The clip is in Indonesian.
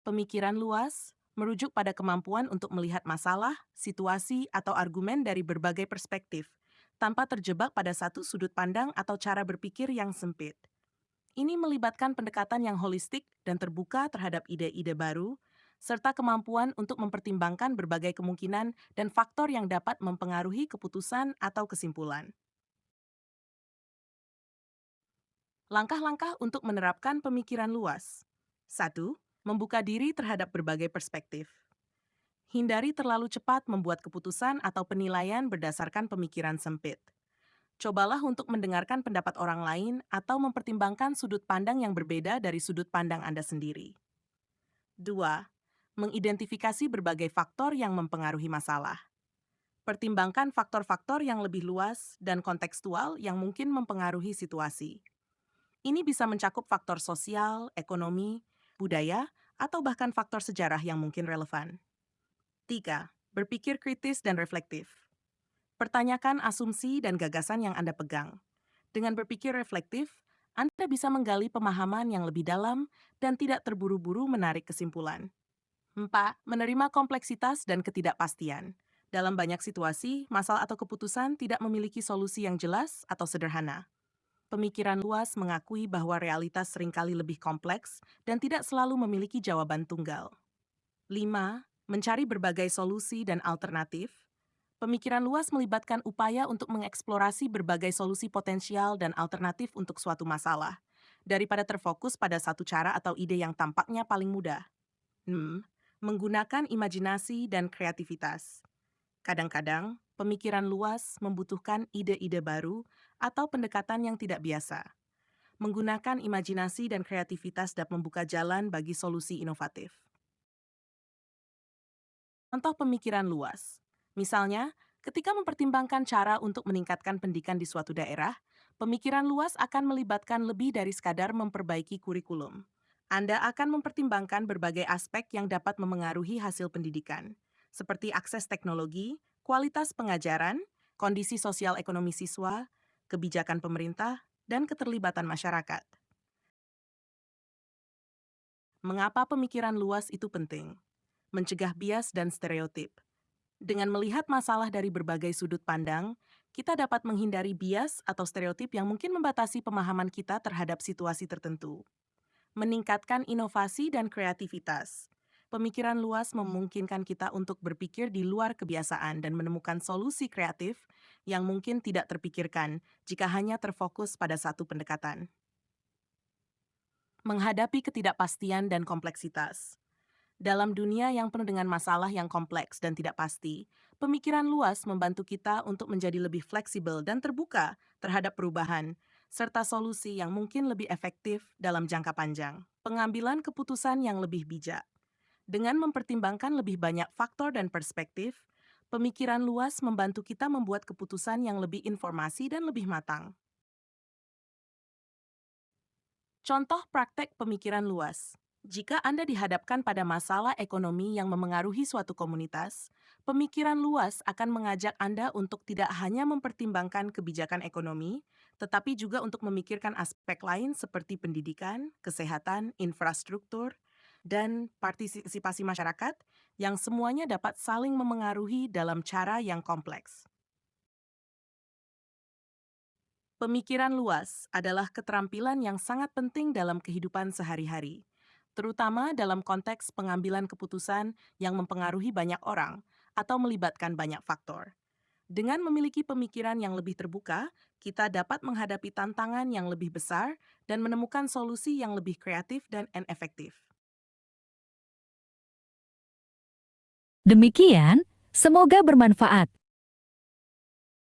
Pemikiran luas merujuk pada kemampuan untuk melihat masalah, situasi, atau argumen dari berbagai perspektif, tanpa terjebak pada satu sudut pandang atau cara berpikir yang sempit. Ini melibatkan pendekatan yang holistik dan terbuka terhadap ide-ide baru, serta kemampuan untuk mempertimbangkan berbagai kemungkinan dan faktor yang dapat mempengaruhi keputusan atau kesimpulan. Langkah-langkah untuk menerapkan pemikiran luas. 1. Membuka diri terhadap berbagai perspektif. Hindari terlalu cepat membuat keputusan atau penilaian berdasarkan pemikiran sempit. Cobalah untuk mendengarkan pendapat orang lain atau mempertimbangkan sudut pandang yang berbeda dari sudut pandang Anda sendiri. 2. Mengidentifikasi berbagai faktor yang mempengaruhi masalah. Pertimbangkan faktor-faktor yang lebih luas dan kontekstual yang mungkin mempengaruhi situasi. Ini bisa mencakup faktor sosial, ekonomi, budaya, atau bahkan faktor sejarah yang mungkin relevan. 3. Berpikir kritis dan reflektif. Pertanyakan asumsi dan gagasan yang Anda pegang. Dengan berpikir reflektif, Anda bisa menggali pemahaman yang lebih dalam dan tidak terburu-buru menarik kesimpulan. 4. Menerima kompleksitas dan ketidakpastian. Dalam banyak situasi, masalah atau keputusan tidak memiliki solusi yang jelas atau sederhana. Pemikiran luas mengakui bahwa realitas seringkali lebih kompleks dan tidak selalu memiliki jawaban tunggal. 5. Mencari berbagai solusi dan alternatif. Pemikiran luas melibatkan upaya untuk mengeksplorasi berbagai solusi potensial dan alternatif untuk suatu masalah, daripada terfokus pada satu cara atau ide yang tampaknya paling mudah. 6. Menggunakan imajinasi dan kreativitas. Kadang-kadang, pemikiran luas membutuhkan ide-ide baru atau pendekatan yang tidak biasa. Menggunakan imajinasi dan kreativitas dapat membuka jalan bagi solusi inovatif. Contoh pemikiran luas. Misalnya, ketika mempertimbangkan cara untuk meningkatkan pendidikan di suatu daerah, pemikiran luas akan melibatkan lebih dari sekadar memperbaiki kurikulum. Anda akan mempertimbangkan berbagai aspek yang dapat memengaruhi hasil pendidikan, seperti akses teknologi, kualitas pengajaran, kondisi sosial ekonomi siswa, kebijakan pemerintah, dan keterlibatan masyarakat. Mengapa pemikiran luas itu penting? Mencegah bias dan stereotip. Dengan melihat masalah dari berbagai sudut pandang, kita dapat menghindari bias atau stereotip yang mungkin membatasi pemahaman kita terhadap situasi tertentu. Meningkatkan inovasi dan kreativitas. Pemikiran luas memungkinkan kita untuk berpikir di luar kebiasaan dan menemukan solusi kreatif yang mungkin tidak terpikirkan jika hanya terfokus pada satu pendekatan. Menghadapi ketidakpastian dan kompleksitas. Dalam dunia yang penuh dengan masalah yang kompleks dan tidak pasti, pemikiran luas membantu kita untuk menjadi lebih fleksibel dan terbuka terhadap perubahan, serta solusi yang mungkin lebih efektif dalam jangka panjang. Pengambilan keputusan yang lebih bijak. Dengan mempertimbangkan lebih banyak faktor dan perspektif, pemikiran luas membantu kita membuat keputusan yang lebih informasi dan lebih matang. Contoh praktek pemikiran luas. Jika Anda dihadapkan pada masalah ekonomi yang memengaruhi suatu komunitas, pemikiran luas akan mengajak Anda untuk tidak hanya mempertimbangkan kebijakan ekonomi, tetapi juga untuk memikirkan aspek lain seperti pendidikan, kesehatan, infrastruktur, dan partisipasi masyarakat yang semuanya dapat saling memengaruhi dalam cara yang kompleks. Pemikiran luas adalah keterampilan yang sangat penting dalam kehidupan sehari-hari, terutama dalam konteks pengambilan keputusan yang mempengaruhi banyak orang atau melibatkan banyak faktor. Dengan memiliki pemikiran yang lebih terbuka, kita dapat menghadapi tantangan yang lebih besar dan menemukan solusi yang lebih kreatif dan efektif. Demikian, semoga bermanfaat.